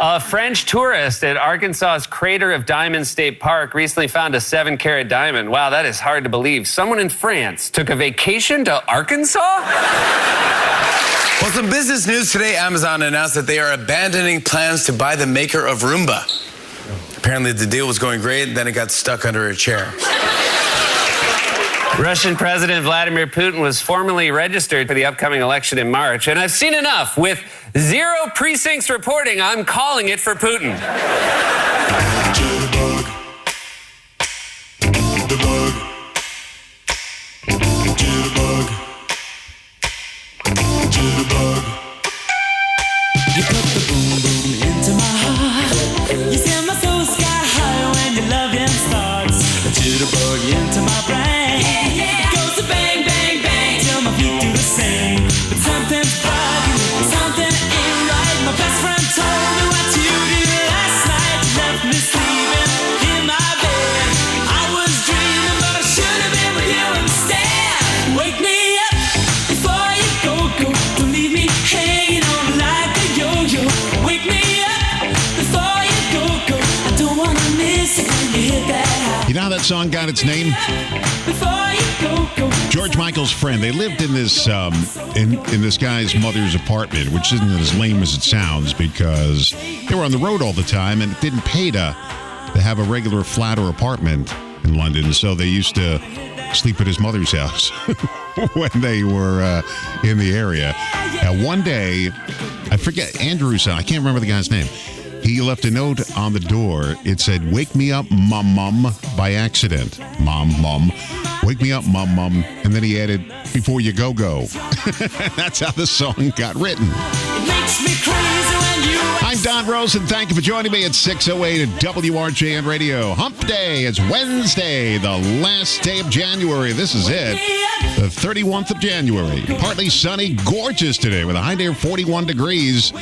A French tourist at Arkansas's Crater of Diamonds State Park recently found a 7-carat diamond. Wow, that is hard to believe. Someone in France took a vacation to Arkansas? Well, some business news today. Amazon announced that they are abandoning plans to buy the maker of Roomba. Apparently the deal was going great, then it got stuck under a chair. Russian President Vladimir Putin was formally registered for the upcoming election in March, and I've seen enough. With 0 precincts reporting, I'm calling it for Putin. Jitterbug. The bug. Jitterbug. Jitterbug. You put the boom boom into my heart. You send my soul sky high when your loving starts. A jitterbug into my brain. It goes to bang bang bang till my feet do the same. But something's bugging, something ain't right. My best friend told me what you did last night. You left me sleeping in my bed. I was dreaming, but I should have been with you instead. Wake me up before you go. Don't leave me hanging on like a yo-yo. Wake me up before you go. I don't wanna miss it when you hit that high. You know how that song got its name? Before you go. George Michael's friend. They lived in this in this guy's mother's apartment, which isn't as lame as it sounds because they were on the road all the time and it didn't pay to have a regular flat or apartment in London. So they used to sleep at his mother's house when they were in the area. And one day, I forget, Andrew's son, I can't remember the guy's name. He left a note on the door. It said, "Wake me up, mum," by accident. Mum. Wake me up, mum. And then he added, "Before you go." That's how the song got written. It makes me crazy when you. I'm Don Rosen. Thank you for joining me at 6:08 at WRJN Radio. Hump Day. It's Wednesday, the last day of January. This is it. The 31th of January. Partly sunny, gorgeous today with a high near 41 degrees.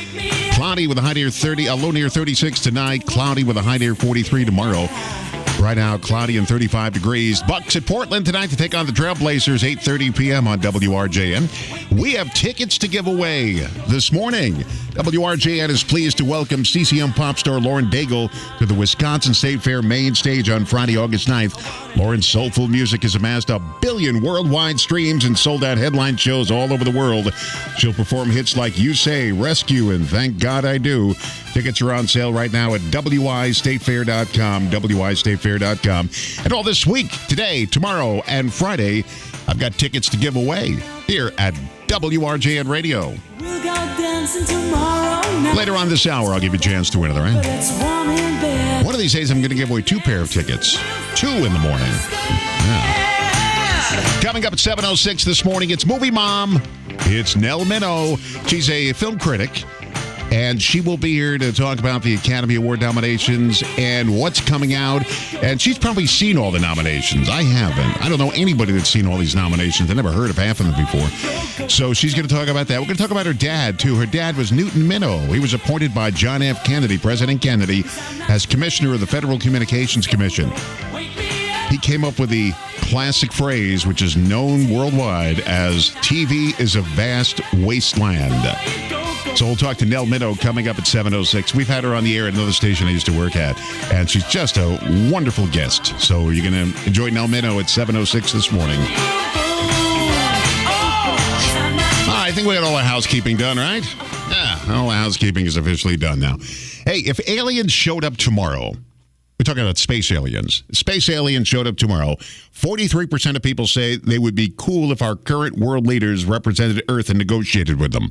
Cloudy with a high near 30, a low near 36 tonight. Cloudy with a high near 43 tomorrow. Right now, cloudy and 35 degrees. Bucks at Portland tonight to take on the Trailblazers, 8:30 p.m. on WRJN. We have tickets to give away this morning. WRJN is pleased to welcome CCM pop star Lauren Daigle to the Wisconsin State Fair main stage on Friday, August 9th. Lauren's soulful music has amassed 1 billion worldwide streams and sold out headline shows all over the world. She'll perform hits like You Say, Rescue, and Thank God I Do. Tickets are on sale right now at wistatefair.com, wistatefair.com. And all this week, today, tomorrow, and Friday, I've got tickets to give away here at WRJN Radio. We'll go dancing tomorrow night. Later on this hour, I'll give you a chance to win, all right? But it's warm in bed. One of these days, I'm going to give away 2 pair of tickets. 2 in the morning. Yeah. Coming up at 7:06 this morning, it's Movie Mom. It's Nell Minow. She's a film critic. And she will be here to talk about the Academy Award nominations and what's coming out. And she's probably seen all the nominations. I haven't. I don't know anybody that's seen all these nominations. I never heard of half of them before. So she's going to talk about that. We're going to talk about her dad, too. Her dad was Newton Minow. He was appointed by John F. Kennedy, President Kennedy, as commissioner of the Federal Communications Commission. He came up with the classic phrase, which is known worldwide as TV is a vast wasteland. So we'll talk to Nell Minow coming up at 7:06. We've had her on the air at another station I used to work at, and she's just a wonderful guest. So you're going to enjoy Nell Minow at 7:06 this morning. I think we got all the housekeeping done, right? Yeah, all the housekeeping is officially done now. Hey, if aliens showed up tomorrow, we're talking about space aliens. Space aliens showed up tomorrow. 43% of people say they would be cool if our current world leaders represented Earth and negotiated with them.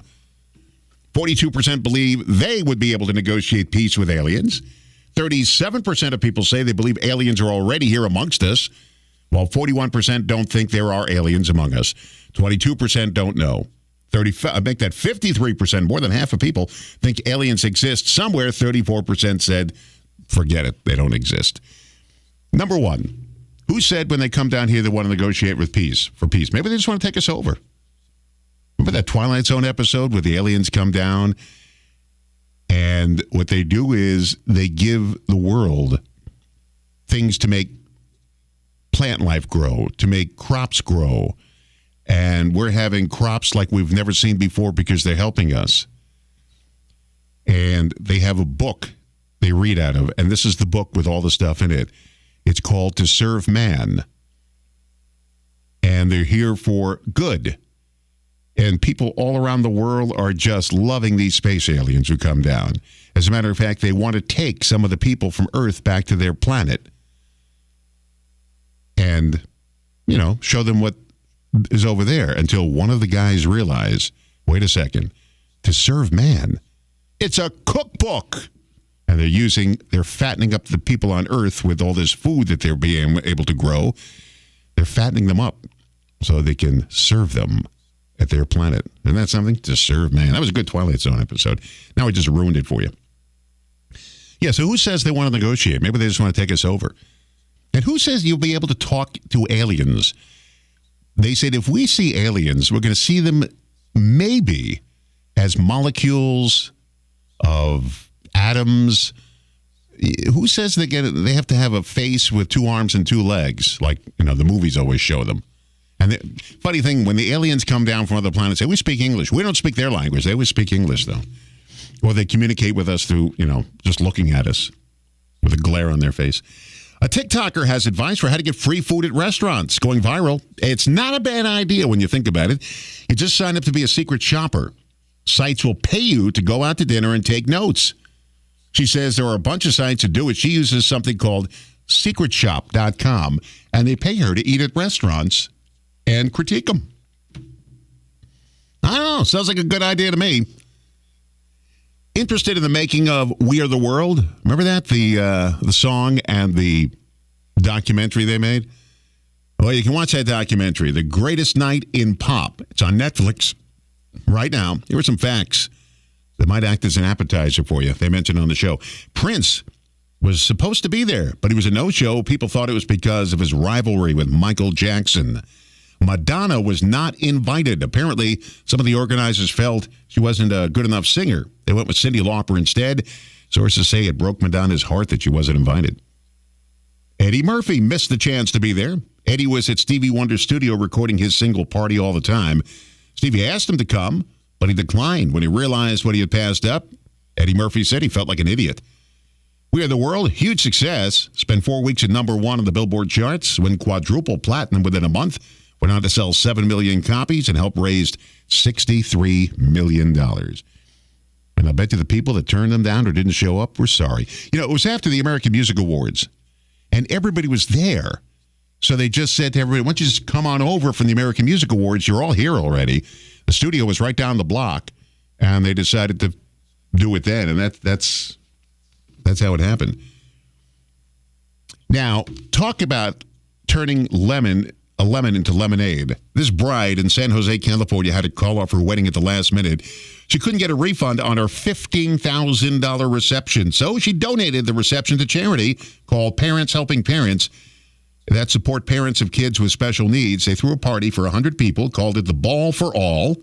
42% believe they would be able to negotiate peace with aliens. 37% of people say they believe aliens are already here amongst us, while 41% don't think there are aliens among us. 22% don't know. I make that 53%, more than half of people think aliens exist somewhere. 34% said, forget it, they don't exist. Number one, who said when they come down here they want to negotiate with peace? Maybe they just want to take us over. Remember that Twilight Zone episode where the aliens come down and what they do is they give the world things to make plant life grow, to make crops grow. And we're having crops like we've never seen before because they're helping us. And they have a book they read out of, and this is the book with all the stuff in it. It's called To Serve Man. And they're here for good. And people all around the world are just loving these space aliens who come down. As a matter of fact, they want to take some of the people from Earth back to their planet and, show them what is over there until one of the guys realize, wait a second, To Serve Man, it's a cookbook. And they're fattening up the people on Earth with all this food that they're being able to grow. They're fattening them up so they can serve them at their planet. Isn't that something? To serve man. That was a good Twilight Zone episode. Now I just ruined it for you. Yeah, so who says they want to negotiate? Maybe they just want to take us over. And who says you'll be able to talk to aliens? They said if we see aliens, we're going to see them maybe as molecules of atoms. Who says they have to have a face with 2 arms and 2 legs, like the movies always show them? And the funny thing, when the aliens come down from other planets, we speak English. We don't speak their language. They always speak English, though. Or they communicate with us through, just looking at us with a glare on their face. A TikToker has advice for how to get free food at restaurants going viral. It's not a bad idea when you think about it. You just sign up to be a secret shopper. Sites will pay you to go out to dinner and take notes. She says there are a bunch of sites that do it. She uses something called secretshop.com, and they pay her to eat at restaurants and critique them. I don't know. Sounds like a good idea to me. Interested in the making of We Are the World? Remember that? The song and the documentary they made? Well, you can watch that documentary, The Greatest Night in Pop. It's on Netflix right now. Here are some facts that might act as an appetizer for you. They mentioned on the show. Prince was supposed to be there, but he was a no-show. People thought it was because of his rivalry with Michael Jackson. Madonna was not invited. Apparently, some of the organizers felt she wasn't a good enough singer. They went with Cyndi Lauper instead. Sources say it broke Madonna's heart that she wasn't invited. Eddie Murphy missed the chance to be there. Eddie was at Stevie Wonder's studio recording his single Party All the Time. Stevie asked him to come, but he declined when he realized what he had passed up. Eddie Murphy said he felt like an idiot. We Are the World, huge success. Spent 4 weeks at number 1 on the Billboard charts, went quadruple platinum within a month. Went on to sell 7 million copies and helped raise $63 million. And I bet you the people that turned them down or didn't show up were sorry. It was after the American Music Awards, and everybody was there. So they just said to everybody, why don't you just come on over from the American Music Awards? You're all here already. The studio was right down the block, and they decided to do it then, and that's how it happened. Now, talk about turning a lemon into lemonade. This bride in San Jose, California had to call off her wedding at the last minute. She couldn't get a refund on her $15,000 reception, so she donated the reception to charity called Parents Helping Parents that support parents of kids with special needs. They threw a party for 100 people, called it the Ball for All.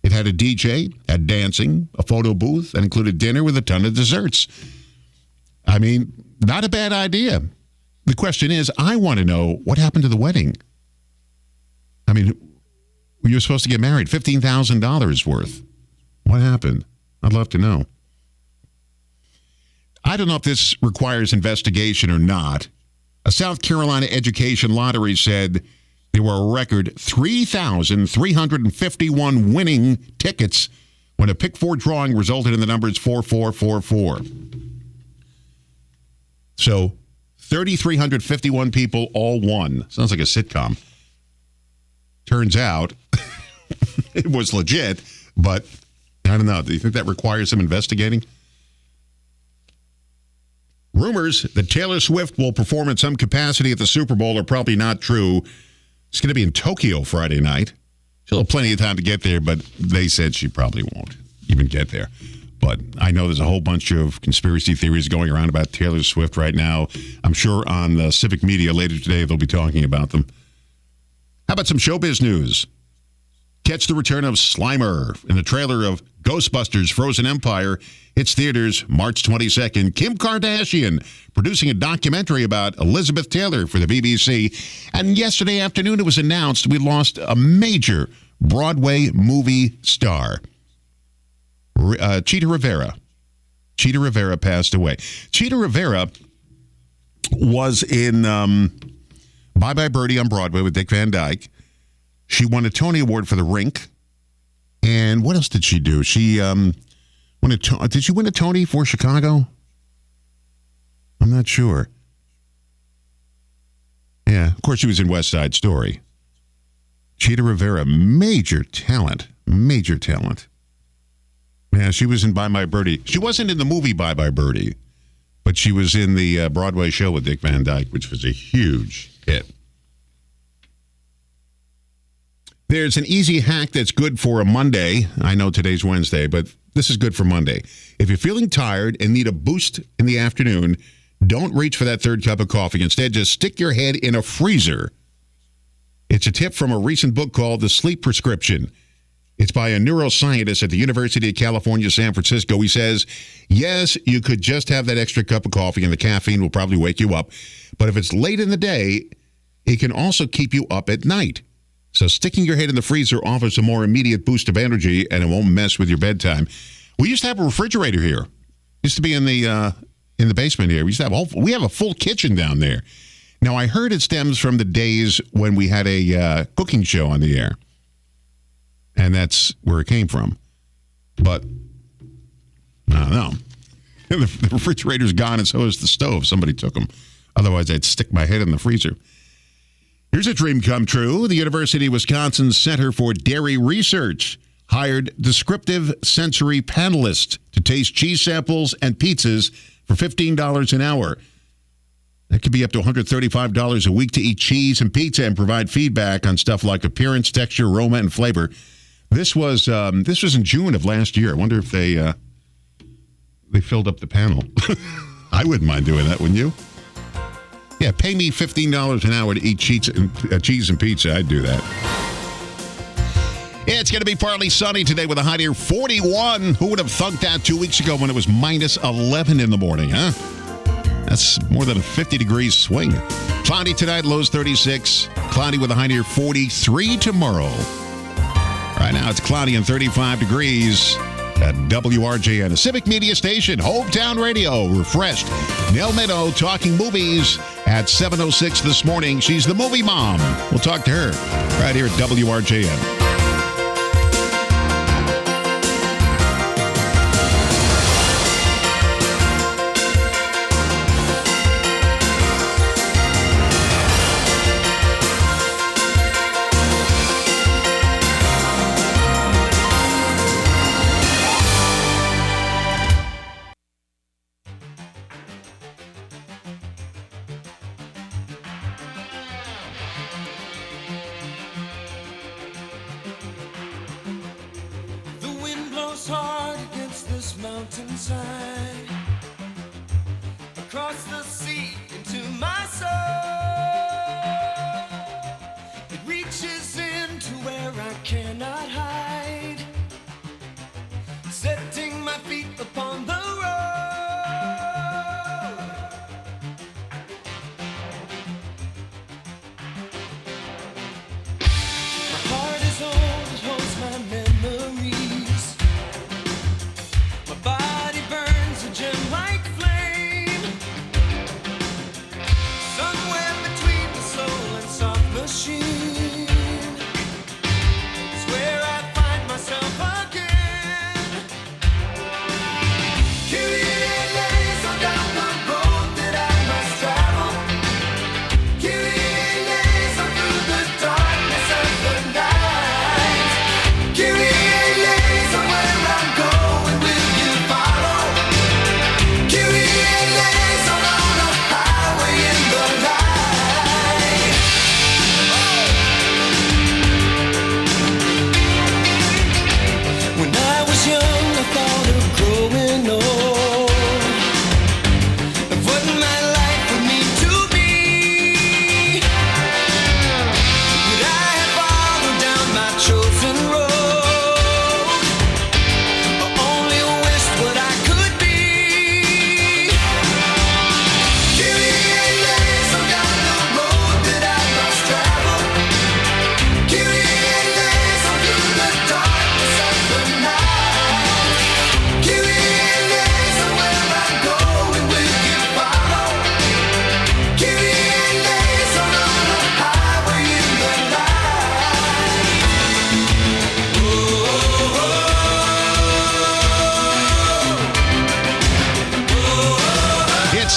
It had a DJ, had dancing, a photo booth, and included dinner with a ton of desserts. I mean, not a bad idea. The question is, I want to know what happened to the wedding. I mean, you were supposed to get married, $15,000 worth. What happened? I'd love to know. I don't know if this requires investigation or not. A South Carolina education lottery said there were a record 3,351 winning tickets when a pick 4 drawing resulted in the numbers 4444. So 3,351 people all won. Sounds like a sitcom. Turns out it was legit, but I don't know. Do you think that requires some investigating? Rumors that Taylor Swift will perform in some capacity at the Super Bowl are probably not true. It's going to be in Tokyo Friday night. She'll have plenty of time to get there, but they said she probably won't even get there. But I know there's a whole bunch of conspiracy theories going around about Taylor Swift right now. I'm sure on the civic media later today they'll be talking about them. How about some showbiz news? Catch the return of Slimer in the trailer of Ghostbusters Frozen Empire. It's theaters March 22nd. Kim Kardashian producing a documentary about Elizabeth Taylor for the BBC. And yesterday afternoon it was announced we lost a major Broadway movie star. Chita Rivera. Cheetah Rivera passed away. Cheetah Rivera was in Bye Bye Birdie on Broadway with Dick Van Dyke. She won a Tony Award for The Rink. And what else did she do? She did she win a Tony for Chicago? I'm not sure. Yeah, of course she was in West Side Story. Cheetah Rivera, major talent. Major talent. Yeah, she was in Bye Bye Birdie. She wasn't in the movie Bye Bye Birdie, but she was in the Broadway show with Dick Van Dyke, which was a huge hit. There's an easy hack that's good for a Monday. I know today's Wednesday, but this is good for Monday. If you're feeling tired and need a boost in the afternoon, don't reach for that third cup of coffee. Instead, just stick your head in a freezer. It's a tip from a recent book called The Sleep Prescription. It's by a neuroscientist at the University of California, San Francisco. He says, yes, you could just have that extra cup of coffee and the caffeine will probably wake you up. But if it's late in the day, it can also keep you up at night. So sticking your head in the freezer offers a more immediate boost of energy, and it won't mess with your bedtime. We used to have a refrigerator here. Used to be in the basement here. We used to have we have a full kitchen down there. Now, I heard it stems from the days when we had a cooking show on the air. And that's where it came from. But, I don't know. The refrigerator's gone and so is the stove. Somebody took them. Otherwise, I'd stick my head in the freezer. Here's a dream come true. The University of Wisconsin Center for Dairy Research hired descriptive sensory panelists to taste cheese samples and pizzas for $15 an hour. That could be up to $135 a week to eat cheese and pizza and provide feedback on stuff like appearance, texture, aroma, and flavor. This was in June of last year. I wonder if they filled up the panel. I wouldn't mind doing that, wouldn't you? Yeah, pay me $15 an hour to eat cheese and pizza. I'd do that. It's going to be partly sunny today with a high near 41. Who would have thunk that 2 weeks ago when it was minus 11 in the morning, huh? That's more than a 50-degree swing. Cloudy tonight, lows 36. Cloudy with a high near 43 tomorrow. Right now, it's cloudy and 35 degrees at WRJN, a civic media station, hometown radio, refreshed. Nell Meadow talking movies at 7:06 this morning. She's the movie mom. We'll talk to her right here at WRJN. Hard against this mountainside, across the sea into my soul. It reaches into where I cannot hide, setting my feet upon the road. My heart is old, it holds my memories. Body burns a gem-like flame, somewhere between the soul and soft machine. It's where I find myself again.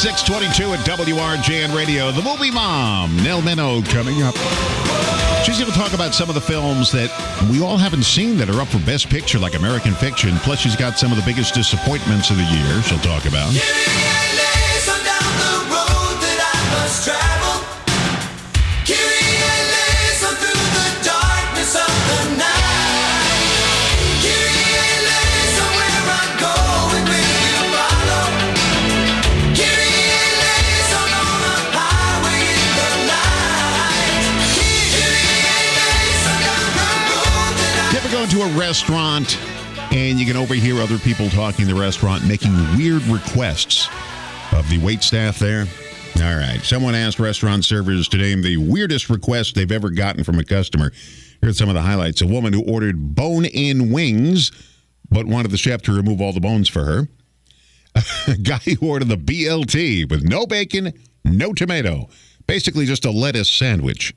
622 at WRJN Radio. The movie mom, Nell Minow, coming up. She's going to talk about some of the films that we all haven't seen that are up for Best Picture, like American Fiction. Plus, she's got some of the biggest disappointments of the year she'll talk about. To a restaurant and you can overhear other people talking in the restaurant making weird requests of the wait staff there. All right. Someone asked restaurant servers to name the weirdest request they've ever gotten from a customer. Here's some of the highlights. A woman who ordered bone-in wings but wanted the chef to remove all the bones for her. A guy who ordered the BLT with no bacon, no tomato. Basically just a lettuce sandwich.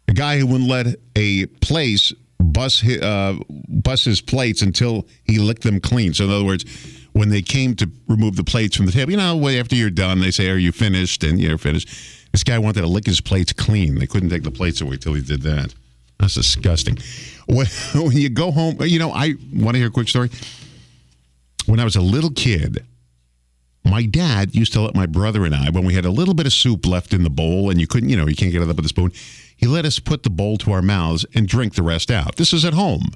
A guy who wouldn't let a place bus his plates until he licked them clean. So in other words, when they came to remove the plates from the table, after you're done, they say, "Are you finished?" And you're finished. This guy wanted to lick his plates clean. They couldn't take the plates away till he did that. That's disgusting. When you go home, I want to hear a quick story. When I was a little kid, my dad used to let my brother and I, when we had a little bit of soup left in the bowl and you couldn't, you can't get it up with a spoon, he let us put the bowl to our mouths and drink the rest out. This is at home.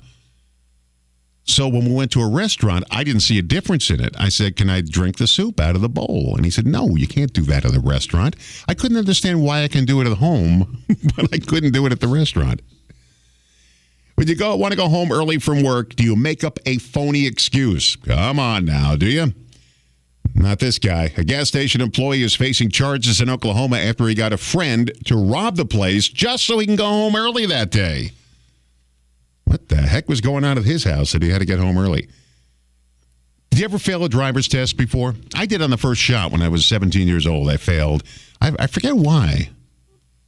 So when we went to a restaurant, I didn't see a difference in it. I said, "Can I drink the soup out of the bowl?" And he said, "No, you can't do that at the restaurant." I couldn't understand why I can do it at home, but I couldn't do it at the restaurant. When you want to go home early from work, do you make up a phony excuse? Come on now, do you? Not this guy. A gas station employee is facing charges in Oklahoma after he got a friend to rob the place just so he can go home early that day. What the heck was going on at his house that he had to get home early? Did you ever fail a driver's test before? I did on the first shot when I was 17 years old. I failed. I forget why.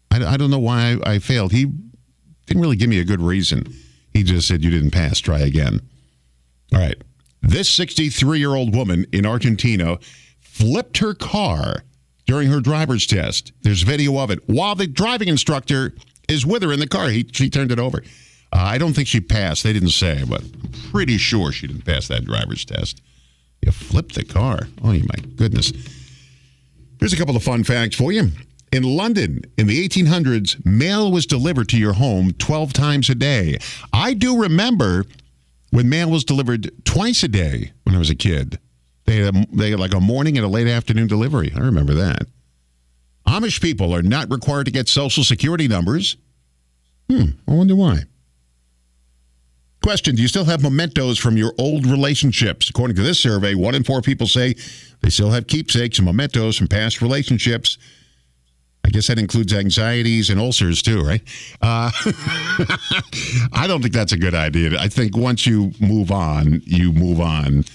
I don't know why I failed. He didn't really give me a good reason. He just said, "You didn't pass. Try again." All right. This 63-year-old woman in Argentina flipped her car during her driver's test. There's video of it. While the driving instructor is with her in the car, she turned it over. I don't think she passed. They didn't say, but I'm pretty sure she didn't pass that driver's test. You flipped the car. Oh, my goodness. Here's a couple of fun facts for you. In London, in the 1800s, mail was delivered to your home 12 times a day. I do remember when mail was delivered twice a day when I was a kid. They had like a morning and a late afternoon delivery. I remember that. Amish people are not required to get Social Security numbers. I wonder why. Question, do you still have mementos from your old relationships? According to this survey, 1 in 4 people say they still have keepsakes and mementos from past relationships. I guess that includes anxieties and ulcers too, right? I don't think that's a good idea. I think once you move on, you move on.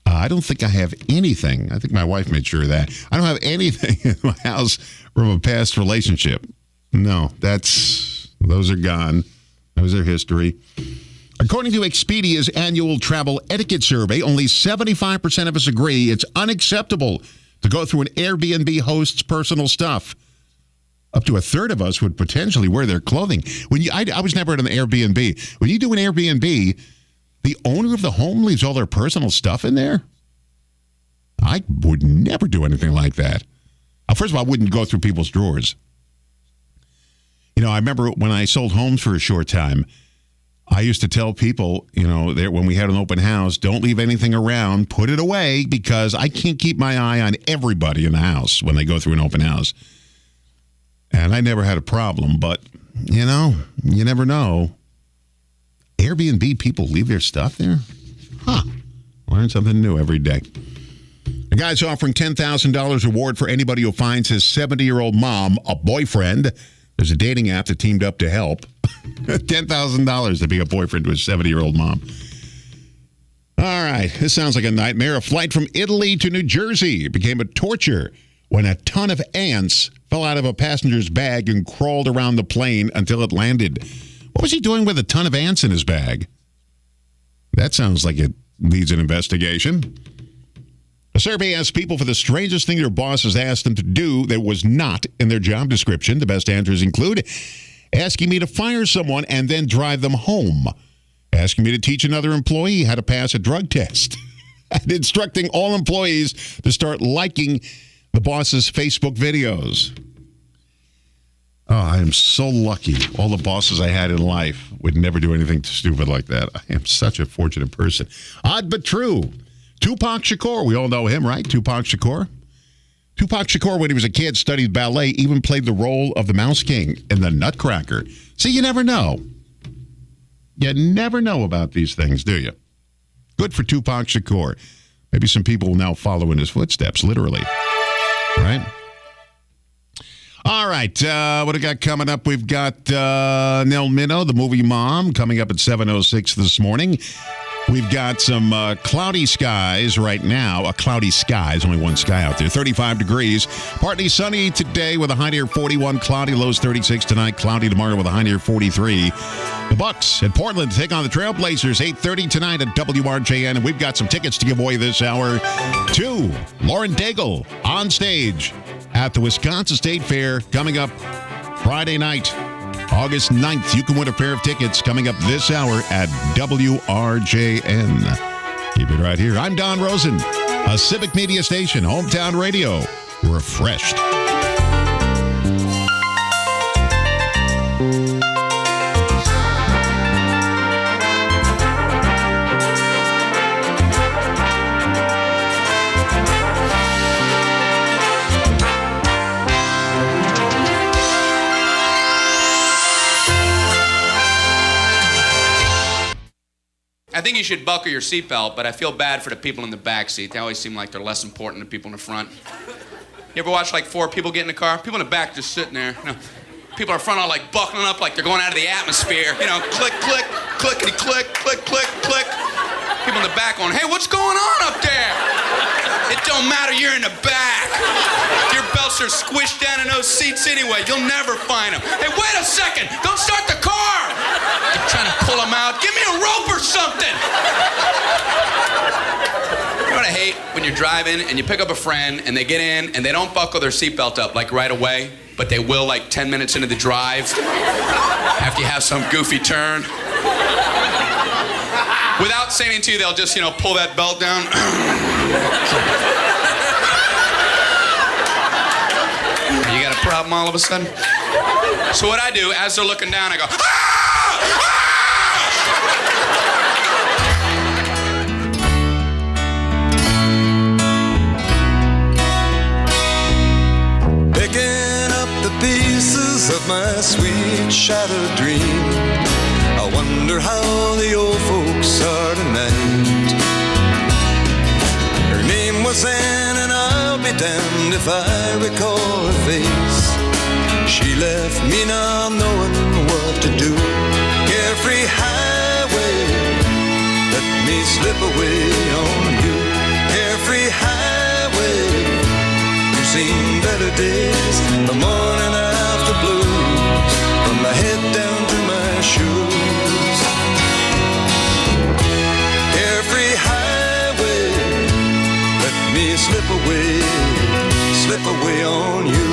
I don't think I have anything. I think my wife made sure of that. I don't have anything in my house from a past relationship. No, those are gone. Those are history. According to Expedia's annual travel etiquette survey, only 75% of us agree it's unacceptable to go through an Airbnb host's personal stuff. Up to a third of us would potentially wear their clothing. I was never at an Airbnb. When you do an Airbnb, the owner of the home leaves all their personal stuff in there? I would never do anything like that. First of all, I wouldn't go through people's drawers. I remember when I sold homes for a short time, I used to tell people, when we had an open house, don't leave anything around, put it away, because I can't keep my eye on everybody in the house when they go through an open house. And I never had a problem, but, you never know. Airbnb people leave their stuff there? Learn something new every day. A guy's offering $10,000 reward for anybody who finds his 70-year-old mom a boyfriend. There's a dating app that teamed up to help. $10,000 to be a boyfriend to his 70-year-old mom. All right, this sounds like a nightmare. A flight from Italy to New Jersey became a torture when a ton of ants fell out of a passenger's bag and crawled around the plane until it landed. What was he doing with a ton of ants in his bag? That sounds like it needs an investigation. A survey asked people for the strangest thing their bosses asked them to do that was not in their job description. The best answers include asking me to fire someone and then drive them home, asking me to teach another employee how to pass a drug test, and instructing all employees to start liking the boss's Facebook videos. Oh, I am so lucky. All the bosses I had in life would never do anything stupid like that. I am such a fortunate person. Odd but true. Tupac Shakur, we all know him, right? Tupac Shakur. Tupac Shakur, when he was a kid, studied ballet, even played the role of the Mouse King in The Nutcracker. See, you never know. You never know about these things, do you? Good for Tupac Shakur. Maybe some people will now follow in his footsteps, literally. Right? All right. What do we got coming up? We've got Nell Minow, the movie mom, coming up at 7:06 this morning. We've got some cloudy skies right now. Cloudy skies, only one sky out there. 35 degrees. Partly sunny today with a high near 41. Cloudy, lows 36 tonight. Cloudy tomorrow with a high near 43. The Bucks at Portland take on the Trailblazers. 8:30 tonight at WRJN. And we've got some tickets to give away this hour to Lauren Daigle on stage at the Wisconsin State Fair coming up Friday night. August 9th, you can win a pair of tickets coming up this hour at WRJN. Keep it right here. I'm Don Rosen, a Civic Media Station, Hometown Radio. Refreshed. I think you should buckle your seatbelt, but I feel bad for the people in the back seat. They always seem like they're less important than people in the front. You ever watch like 4 people get in the car? People in the back just sitting there. You know, people in front are like buckling up like they're going out of the atmosphere. You know, click, click, clickety, click, click, click, click. People in the back going, hey, what's going on up there? It don't matter, you're in the back. Your belts are squished down in those seats anyway. You'll never find them. Hey, wait a second, don't start the car. You're trying to pull them out. Give me a rope or something. You know what I hate? When you're driving and you pick up a friend and they get in and they don't buckle their seatbelt up like right away, but they will like 10 minutes into the drive after you have some goofy turn. Without saying it to you, they'll just, you know, pull that belt down. You got a problem all of a sudden? So what I do, as they're looking down, I go, ah! Picking up the pieces of my sweet shattered dream. I wonder how the old folks are tonight. Her name was Anne, and I'll be damned if I recall her face. She left me not knowing what to do. Carefree highway, let me slip away on you. Carefree highway, you've seen better days. The morning after blues, from my head down to my shoes. Carefree highway, let me slip away on you.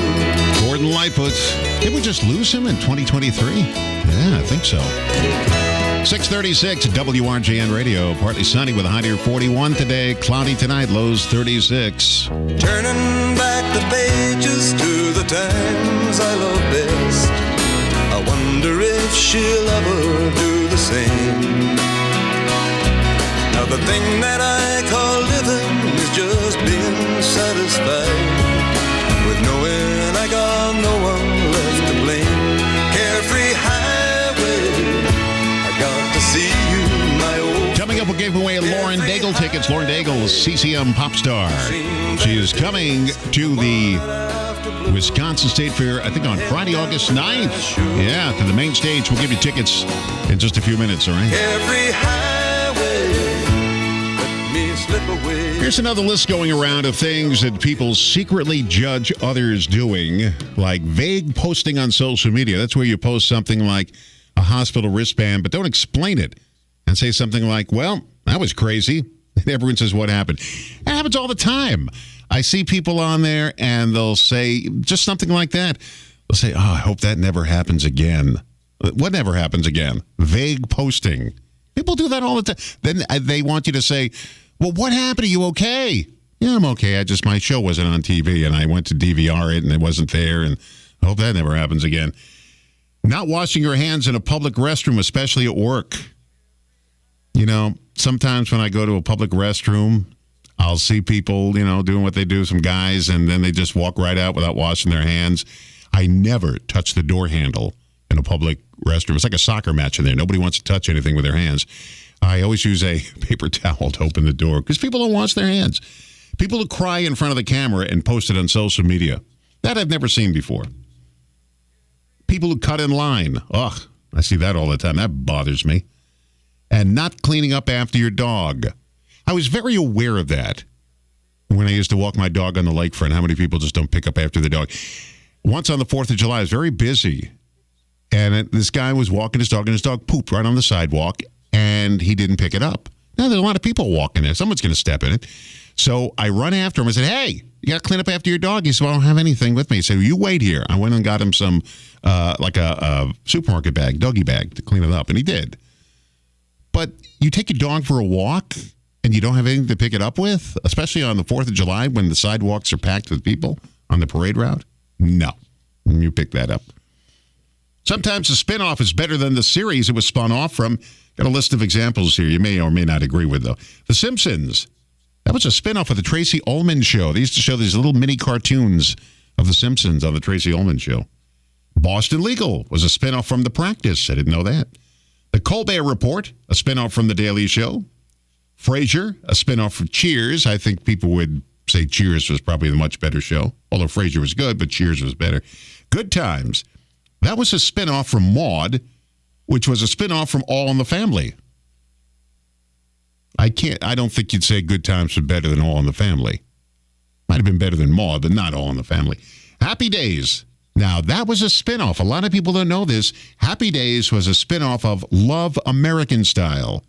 Gordon Lightfoot. Did we just lose him in 2023? Yeah, I think so. 6:36 WRJN Radio. Partly sunny with a high near 41 today. Cloudy tonight, lows 36. Turning back the pages to the times I love best. I wonder if she'll ever do the same. Now the thing that I call living is just being satisfied with knowing I got no one left to blame. Carefree highway, I got to see you, my old. Coming up, we'll give away Lauren Daigle tickets. Lauren Daigle, CCM pop star. She is coming to the Wisconsin State Fair, I think on Friday, August 9th. Yeah, to the main stage. We'll give you tickets in just a few minutes, all right? Every highway, let me slip away. Here's another list going around of things that people secretly judge others doing, like vague posting on social media. That's where you post something like a hospital wristband, but don't explain it. And say something like, well, that was crazy. And everyone says, what happened? It happens all the time. I see people on there and they'll say just something like that. They'll say, oh, I hope that never happens again. What never happens again? Vague posting. People do that all the time. Then they want you to say, well, what happened? Are you okay? Yeah, I'm okay. My show wasn't on TV and I went to DVR it and it wasn't there. And I hope that never happens again. Not washing your hands in a public restroom, especially at work. You know, sometimes when I go to a public restroom, I'll see people, doing what they do, some guys, and then they just walk right out without washing their hands. I never touch the door handle in a public restroom. It's like a soccer match in there. Nobody wants to touch anything with their hands. I always use a paper towel to open the door because people don't wash their hands. People who cry in front of the camera and post it on social media. That I've never seen before. People who cut in line. Ugh, I see that all the time. That bothers me. And not cleaning up after your dog. I was very aware of that when I used to walk my dog on the lakefront, how many people just don't pick up after the dog. Once on the 4th of July, I was very busy, and this guy was walking his dog, and his dog pooped right on the sidewalk, and he didn't pick it up. Now, there's a lot of people walking there. Someone's going to step in it. So I run after him and said, hey, you got to clean up after your dog. He said, well, I don't have anything with me. He said, well, you wait here. I went and got him some, like a supermarket bag, doggy bag, to clean it up, and he did. But you take your dog for a walk, and you don't have anything to pick it up with, especially on the 4th of July when the sidewalks are packed with people on the parade route? No. You pick that up. Sometimes the spinoff is better than the series it was spun off from. Got a list of examples here you may or may not agree with, though. The Simpsons. That was a spinoff of the Tracy Ullman Show. They used to show these little mini cartoons of The Simpsons on the Tracy Ullman Show. Boston Legal was a spinoff from The Practice. I didn't know that. The Colbert Report, a spinoff from The Daily Show. Frasier, a spinoff from Cheers. I think people would say Cheers was probably the much better show. Although Frasier was good, but Cheers was better. Good Times. That was a spinoff from Maude, which was a spinoff from All in the Family. I don't think you'd say Good Times was better than All in the Family. Might have been better than Maude, but not All in the Family. Happy Days. Now, that was a spinoff. A lot of people don't know this. Happy Days was a spinoff of Love American Style.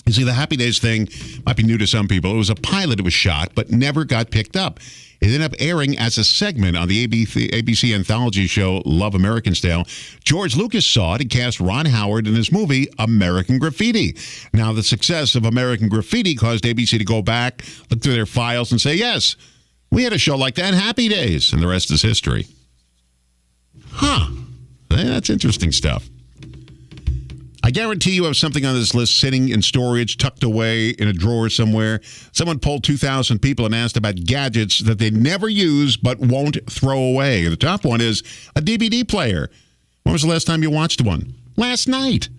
You see, the Happy Days thing might be new to some people. It was a pilot that was shot, but never got picked up. It ended up airing as a segment on the ABC anthology show Love American Style. George Lucas saw it and cast Ron Howard in his movie American Graffiti. Now, the success of American Graffiti caused ABC to go back, look through their files, and say, yes, we had a show like that, Happy Days, and the rest is history. Huh. That's interesting stuff. I guarantee you have something on this list sitting in storage, tucked away in a drawer somewhere. Someone polled 2,000 people and asked about gadgets that they never use but won't throw away. The top one is a DVD player. When was the last time you watched one? Last night.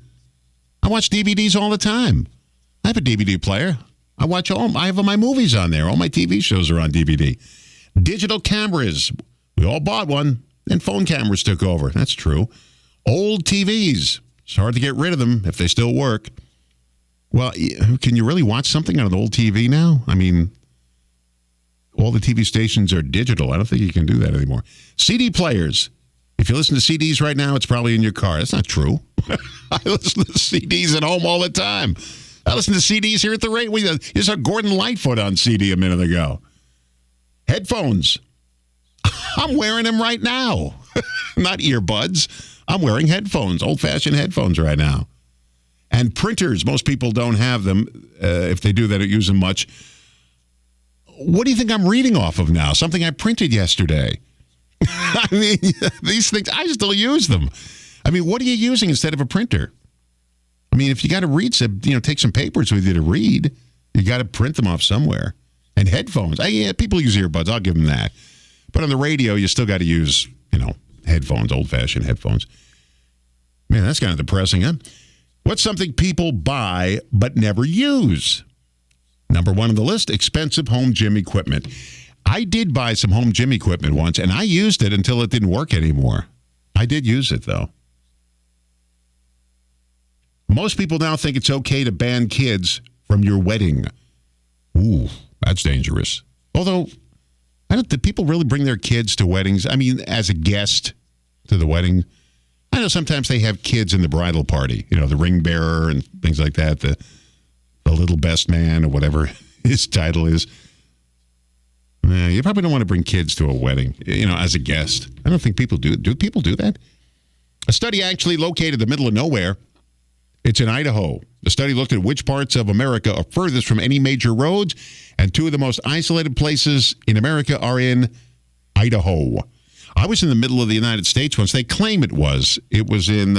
I watch DVDs all the time. I have a DVD player. I have all my movies on there. All my TV shows are on DVD. Digital cameras. We all bought one, and phone cameras took over. That's true. Old TVs. It's hard to get rid of them if they still work. Well, can you really watch something on an old TV now? I mean, all the TV stations are digital. I don't think you can do that anymore. CD players. If you listen to CDs right now, it's probably in your car. That's not true. I listen to CDs at home all the time. I listen to CDs here at the radio. You saw Gordon Lightfoot on CD a minute ago. Headphones. I'm wearing them right now. Not earbuds. I'm wearing headphones, old-fashioned headphones right now. And printers, most people don't have them. If they do, they don't use them much. What do you think I'm reading off of now? Something I printed yesterday. I mean, these things, I still use them. I mean, what are you using instead of a printer? I mean, if you got to read some, take some papers with you to read, you got to print them off somewhere. And headphones. Yeah, people use earbuds. I'll give them that. But on the radio, you still got to use, headphones, old-fashioned headphones. Man, that's kind of depressing, huh? What's something people buy but never use? Number one on the list, expensive home gym equipment. I did buy some home gym equipment once, and I used it until it didn't work anymore. I did use it, though. Most people now think it's okay to ban kids from your wedding. Ooh, that's dangerous. Although, do people really bring their kids to weddings? I mean, as a guest to the wedding? I know sometimes they have kids in the bridal party, the ring bearer and things like that, the the little best man or whatever his title is. You probably don't want to bring kids to a wedding, as a guest. I don't think people do. Do people do that? A study actually located in the middle of nowhere. It's in Idaho. The study looked at which parts of America are furthest from any major roads, and two of the most isolated places in America are in Idaho. I was in the middle of the United States once. They claim it was. It was in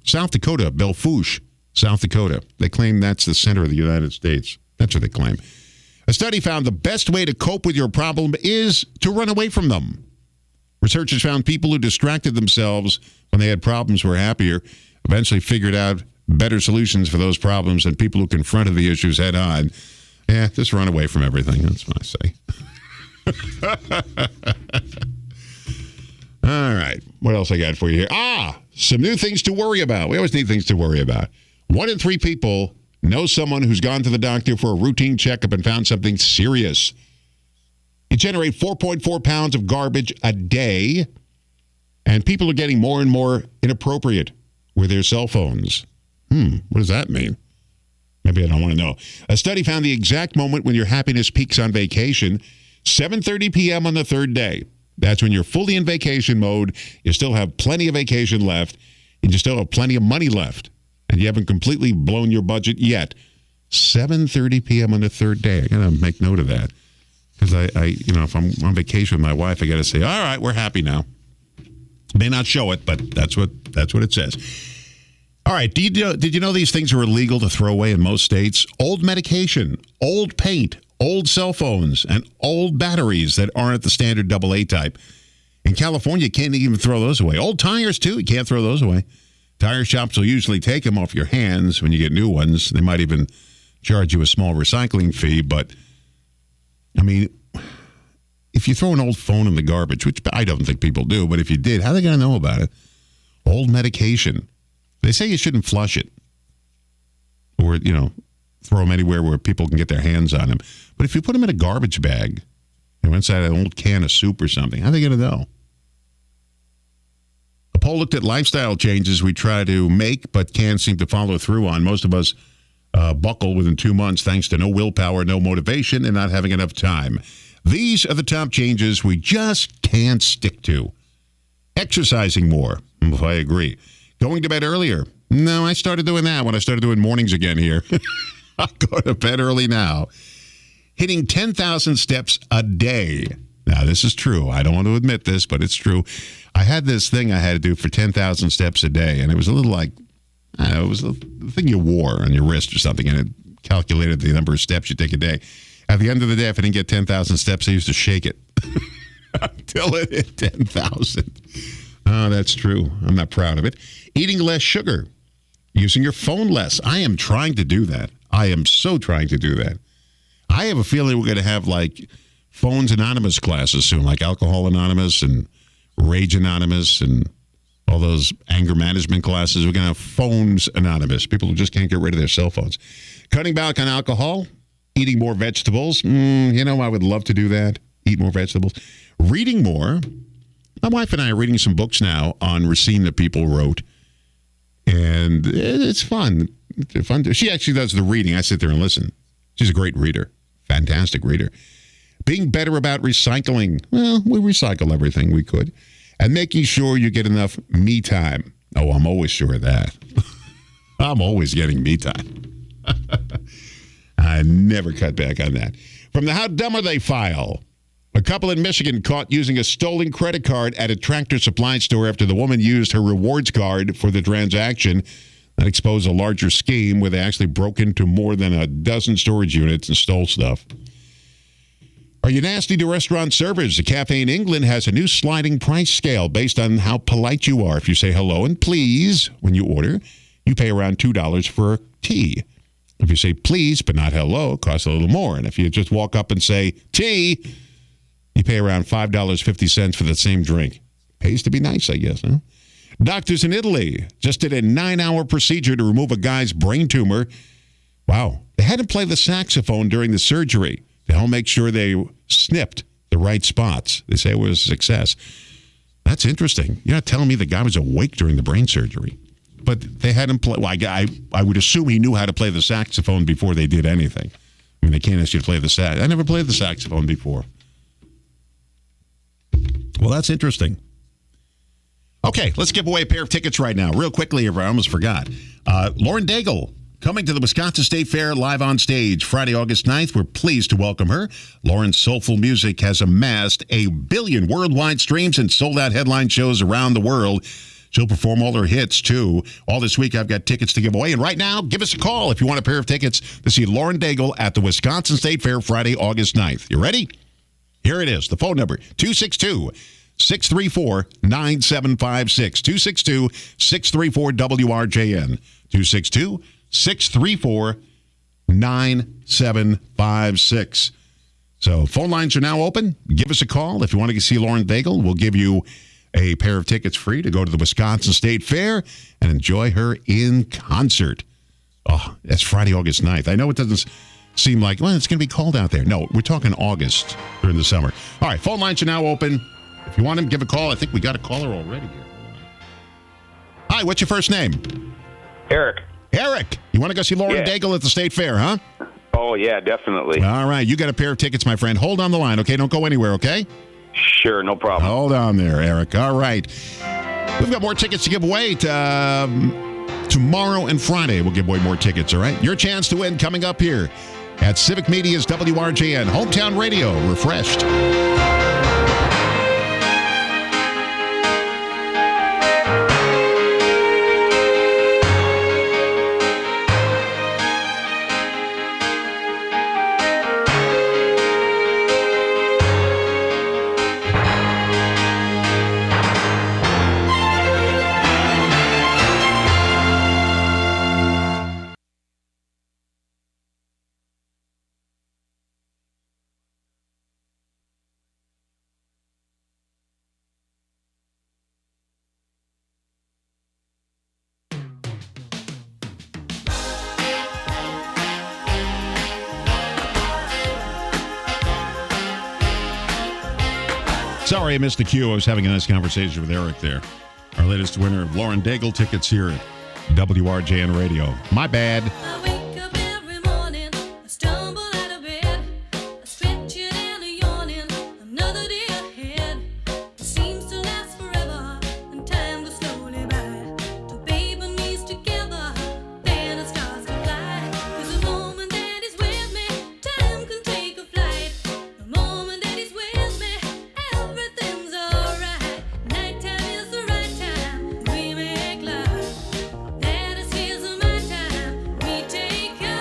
South Dakota, Belle Fourche, South Dakota. They claim that's the center of the United States. That's what they claim. A study found the best way to cope with your problem is to run away from them. Researchers found people who distracted themselves when they had problems were happier, eventually figured out better solutions for those problems than people who confronted the issues head on. Yeah, just run away from everything. That's what I say. All right. What else I got for you here? Some new things to worry about. We always need things to worry about. 1 in 3 people know someone who's gone to the doctor for a routine checkup and found something serious. You generate 4.4 pounds of garbage a day, and people are getting more and more inappropriate with their cell phones. What does that mean? Maybe I don't want to know. A study found the exact moment when your happiness peaks on vacation, 7:30 p.m. on the third day. That's when you're fully in vacation mode. You still have plenty of vacation left, and you still have plenty of money left. And you haven't completely blown your budget yet. 7:30 p.m. on the third day. I got to make note of that. Because if I'm on vacation with my wife, I got to say, all right, we're happy now. May not show it, but that's what it says. All right, did you know these things are illegal to throw away in most states? Old medication, old paint, old cell phones, and old batteries that aren't the standard AA type. In California, you can't even throw those away. Old tires, too, you can't throw those away. Tire shops will usually take them off your hands when you get new ones. They might even charge you a small recycling fee. But, I mean, if you throw an old phone in the garbage, which I don't think people do, but if you did, how are they going to know about it? Old medication. They say you shouldn't flush it or, throw them anywhere where people can get their hands on them. But if you put them in a garbage bag, inside an old can of soup or something, how are they going to know? A poll looked at lifestyle changes we try to make but can't seem to follow through on. Most of us buckle within 2 months thanks to no willpower, no motivation, and not having enough time. These are the top changes we just can't stick to. Exercising more. I agree. Going to bed earlier. No, I started doing that when I started doing mornings again here. I go to bed early now. Hitting 10,000 steps a day. Now, this is true. I don't want to admit this, but it's true. I had this thing I had to do for 10,000 steps a day, and it was a little like, it was a thing you wore on your wrist or something, and it calculated the number of steps you take a day. At the end of the day, if I didn't get 10,000 steps, I used to shake it until it hit 10,000. Oh, that's true. I'm not proud of it. Eating less sugar. Using your phone less. I am trying to do that. I am so trying to do that. I have a feeling we're going to have like Phones Anonymous classes soon, like Alcohol Anonymous and Rage Anonymous and all those anger management classes. We're going to have Phones Anonymous. People who just can't get rid of their cell phones. Cutting back on alcohol. Eating more vegetables. I would love to do that. Eat more vegetables. Reading more. My wife and I are reading some books now on Rosen that people wrote. And it's fun. It's fun. She actually does the reading. I sit there and listen. She's a great reader. Fantastic reader. Being better about recycling. Well, we recycle everything we could. And making sure you get enough me time. Oh, I'm always sure of that. I'm always getting me time. I never cut back on that. From the How Dumb Are They file. A couple in Michigan caught using a stolen credit card at a Tractor Supply store after the woman used her rewards card for the transaction. That exposed a larger scheme where they actually broke into more than a dozen storage units and stole stuff. Are you nasty to restaurant servers? A cafe in England has a new sliding price scale based on how polite you are. If you say hello and please when you order, you pay around $2 for a tea. If you say please but not hello, it costs a little more. And if you just walk up and say tea, you pay around $5.50 for the same drink. Pays to be nice, I guess, huh? Doctors in Italy just did a 9-hour procedure to remove a guy's brain tumor. Wow. They had to play the saxophone during the surgery to help make sure they snipped the right spots. They say it was a success. That's interesting. You're not telling me the guy was awake during the brain surgery. But they had him play. Well, I would assume he knew how to play the saxophone before they did anything. I mean, they can't ask you to play the sax. I never played the saxophone before. Well, that's interesting. Okay, let's give away a pair of tickets right now. Real quickly, I almost forgot. Lauren Daigle coming to the Wisconsin State Fair live on stage Friday, August 9th. We're pleased to welcome her. Lauren's soulful music has amassed 1 billion worldwide streams and sold out headline shows around the world. She'll perform all her hits, too. All this week, I've got tickets to give away. And right now, give us a call if you want a pair of tickets to see Lauren Daigle at the Wisconsin State Fair Friday, August 9th. You ready? Here it is. The phone number, 262-634-9756. 262-634-WRJN. 262-634-9756. So phone lines are now open. Give us a call if you want to see Lauren Daigle. We'll give you a pair of tickets free to go to the Wisconsin State Fair and enjoy her in concert. Oh, that's Friday, August 9th. I know it doesn't seem like, well, it's going to be cold out there. No, we're talking August during the summer. All right, phone lines are now open. If you want them, give a call. I think we got a caller already here. Hi, what's your first name? Eric. Eric, you want to go see Lauren Daigle at the State Fair, huh? Oh, yeah, definitely. All right, you got a pair of tickets, my friend. Hold on the line, okay? Don't go anywhere, okay? Sure, no problem. Hold on there, Eric. All right. We've got more tickets to give away. Tomorrow and Friday, we'll give away more tickets, all right? Your chance to win coming up here at Civic Media's WRJN Hometown Radio. Refreshed. Sorry I missed the cue. I was having a nice conversation with Eric there. Our latest winner of Lauren Daigle tickets here at WRJN Radio. My bad. I wake up every morning, I stumble out of bed, I stretch it and a yawning, another day ahead. It seems to last forever, and time goes slowly by. Two babe and me's together, then it starts to fly. 'Cause the moment that he's with me, time can take a flight. The moment that he's with me, everything's alright. Nighttime is the right time, we make love. That is his and my time, we take off.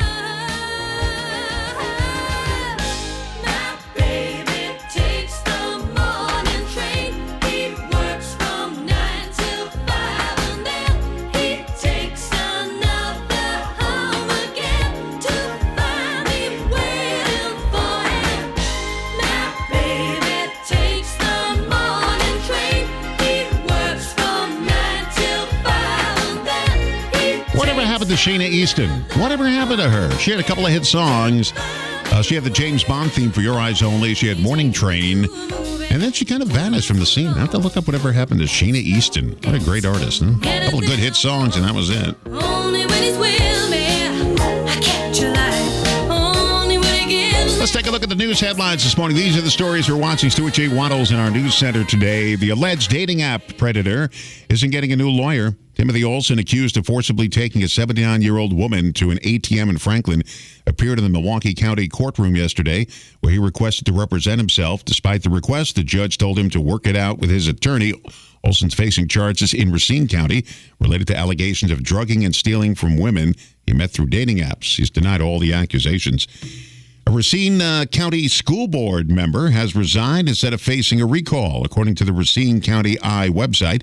My baby takes the morning train. He works from 9 till 5, and then he takes another home again to find me waiting for him. My baby takes the morning train. He works from 9 till 5, and then he Whatever happened to Sheena Easton? Whatever happened to her? She had a couple of hit songs. She had the James Bond theme for Your Eyes Only. She had Morning Train. And then she kind of vanished from the scene. I have to look up whatever happened to Sheena Easton. What a great artist, huh? A couple of good hit songs, and that was it. Only when he's with me, I catch a light. Only when he gives me. Let's take a look at the news headlines this morning. These are the stories we're watching. Stuart J. Waddles in our news center today. The alleged dating app predator isn't getting a new lawyer. Timothy Olson, accused of forcibly taking a 79-year-old woman to an ATM in Franklin, appeared in the Milwaukee County courtroom yesterday, where he requested to represent himself. Despite the request, the judge told him to work it out with his attorney. Olson's facing charges in Racine County related to allegations of drugging and stealing from women he met through dating apps. He's denied all the accusations. A Racine County School Board member has resigned instead of facing a recall. According to the Racine County Eye website,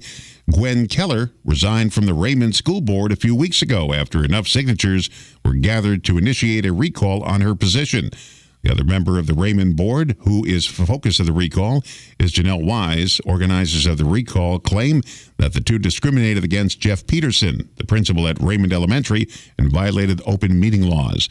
Gwen Keller resigned from the Raymond School Board a few weeks ago after enough signatures were gathered to initiate a recall on her position. The other member of the Raymond Board, who is the focus of the recall, is Janelle Wise. Organizers of the recall claim that the two discriminated against Jeff Peterson, the principal at Raymond Elementary, and violated open meeting laws.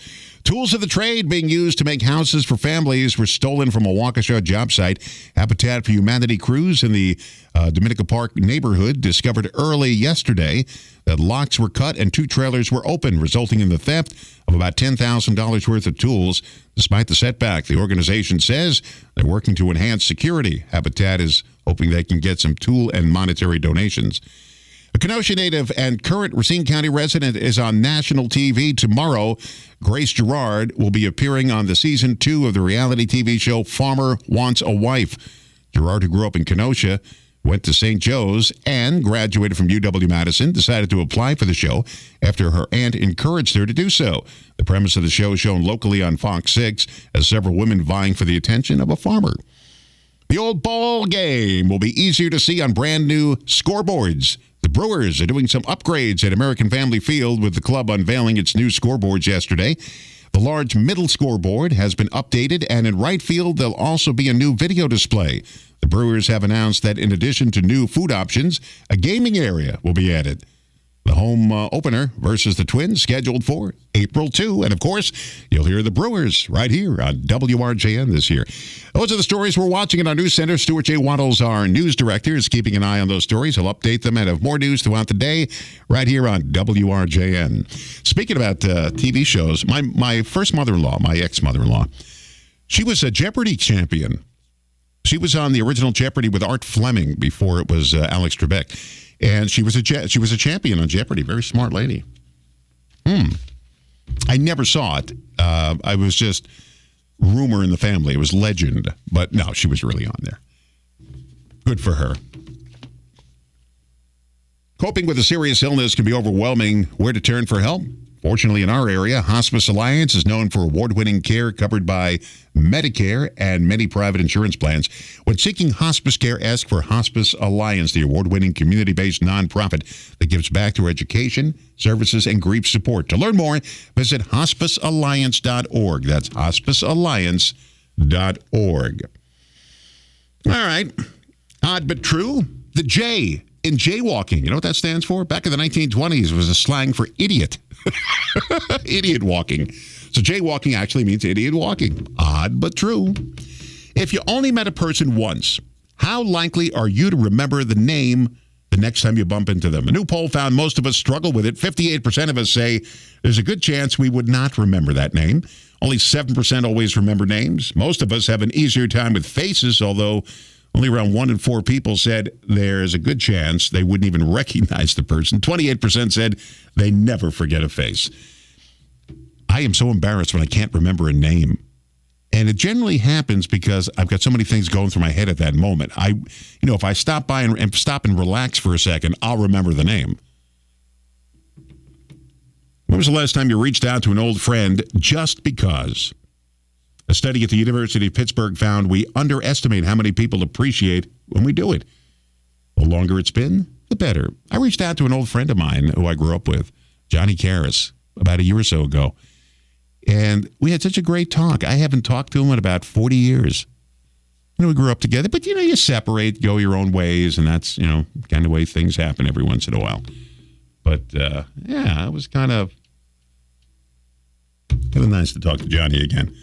Tools of the trade being used to make houses for families were stolen from a Waukesha job site. Habitat for Humanity crews in the Dominica Park neighborhood discovered early yesterday that locks were cut and 2 trailers were open, resulting in the theft of about $10,000 worth of tools. Despite the setback, the organization says they're working to enhance security. Habitat is hoping they can get some tool and monetary donations. A Kenosha native and current Racine County resident is on national TV tomorrow. Grace Gerard will be appearing on the season 2 of the reality TV show Farmer Wants a Wife. Gerard, who grew up in Kenosha, went to St. Joe's and graduated from UW-Madison, decided to apply for the show after her aunt encouraged her to do so. The premise of the show is shown locally on Fox 6 as several women vying for the attention of a farmer. The old ball game will be easier to see on brand new scoreboards. The Brewers are doing some upgrades at American Family Field with the club unveiling its new scoreboards yesterday. The large middle scoreboard has been updated, and in right field, there'll also be a new video display. The Brewers have announced that in addition to new food options, a gaming area will be added. The home opener versus the Twins scheduled for April 2. And, of course, you'll hear the Brewers right here on WRJN this year. Those are the stories we're watching in our news center. Stuart J. Waddles, our news director, is keeping an eye on those stories. He'll update them and have more news throughout the day right here on WRJN. Speaking about TV shows, my first mother-in-law, my ex-mother-in-law, she was a Jeopardy champion. She was on the original Jeopardy with Art Fleming before it was Alex Trebek. And she was a champion on Jeopardy. Very smart lady. I never saw it. I was just rumor in the family. It was legend. But no, she was really on there. Good for her. Coping with a serious illness can be overwhelming. Where to turn for help? Fortunately, in our area, Hospice Alliance is known for award-winning care covered by Medicare and many private insurance plans. When seeking hospice care, ask for Hospice Alliance, the award-winning community-based nonprofit that gives back to education, services, and grief support. To learn more, visit hospicealliance.org. That's hospicealliance.org. All right. Odd but true. The J in jaywalking. You know what that stands for? Back in the 1920s, it was a slang for idiot. Idiot walking. So jaywalking actually means idiot walking. Odd but true. If you only met a person once, how likely are you to remember the name the next time you bump into them? A new poll found most of us struggle with it. 58% of us say there's a good chance we would not remember that name. Only 7% always remember names. Most of us have an easier time with faces, although only around 1 in 4 people said there's a good chance they wouldn't even recognize the person. 28% said they never forget a face. I am so embarrassed when I can't remember a name. And it generally happens because I've got so many things going through my head at that moment. If I stop by and stop and relax for a second, I'll remember the name. When was the last time you reached out to an old friend just because? A study at the University of Pittsburgh found we underestimate how many people appreciate when we do it. The longer it's been, the better. I reached out to an old friend of mine who I grew up with, Johnny Karras, about a year or so ago. And we had such a great talk. I haven't talked to him in about 40 years. We grew up together, but you separate, go your own ways, and that's, kind of the way things happen every once in a while. But, it was kind of nice to talk to Johnny again.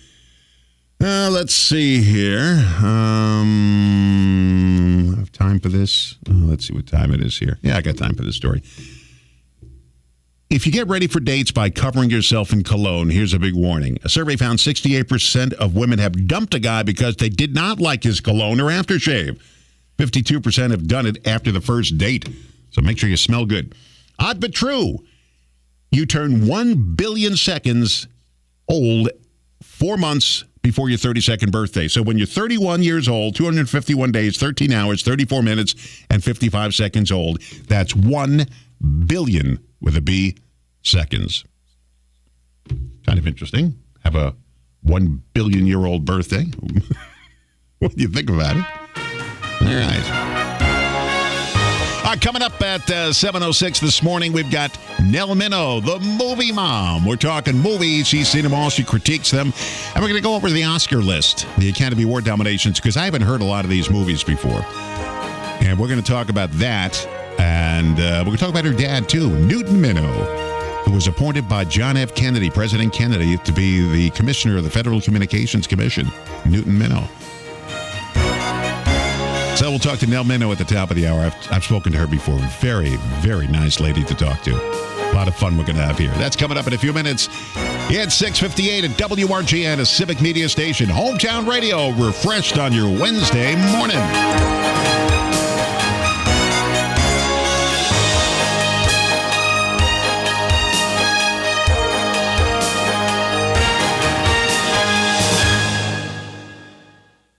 Let's see here. I have time for this. Let's see what time it is here. Yeah, I got time for this story. If you get ready for dates by covering yourself in cologne, here's a big warning. A survey found 68% of women have dumped a guy because they did not like his cologne or aftershave. 52% have done it after the first date. So make sure you smell good. Odd but true. You turn 1 billion seconds old 4 months before your 32nd birthday. So when you're 31 years old, 251 days, 13 hours, 34 minutes, and 55 seconds old, that's 1 billion with a B seconds. Kind of interesting. Have a 1 billion-year-old birthday. What do you think about it? All right. Coming up at 7:06 this morning, we've got Nell Minow, the movie mom. We're talking movies. She's seen them all. She critiques them. And we're going to go over the Oscar list, the Academy Award nominations, because I haven't heard a lot of these movies before. And we're going to talk about that. And we're going to talk about her dad, too, Newton Minow. who was appointed by John F. Kennedy, President Kennedy, to be the commissioner of the Federal Communications Commission, Newton Minow. So we'll talk to Nell Minow at the top of the hour. I've spoken to her before. Very, very nice lady to talk to. A lot of fun we're going to have here. That's coming up in a few minutes. It's 6:58 at WRGN, a civic media station. Hometown radio, refreshed on your Wednesday morning.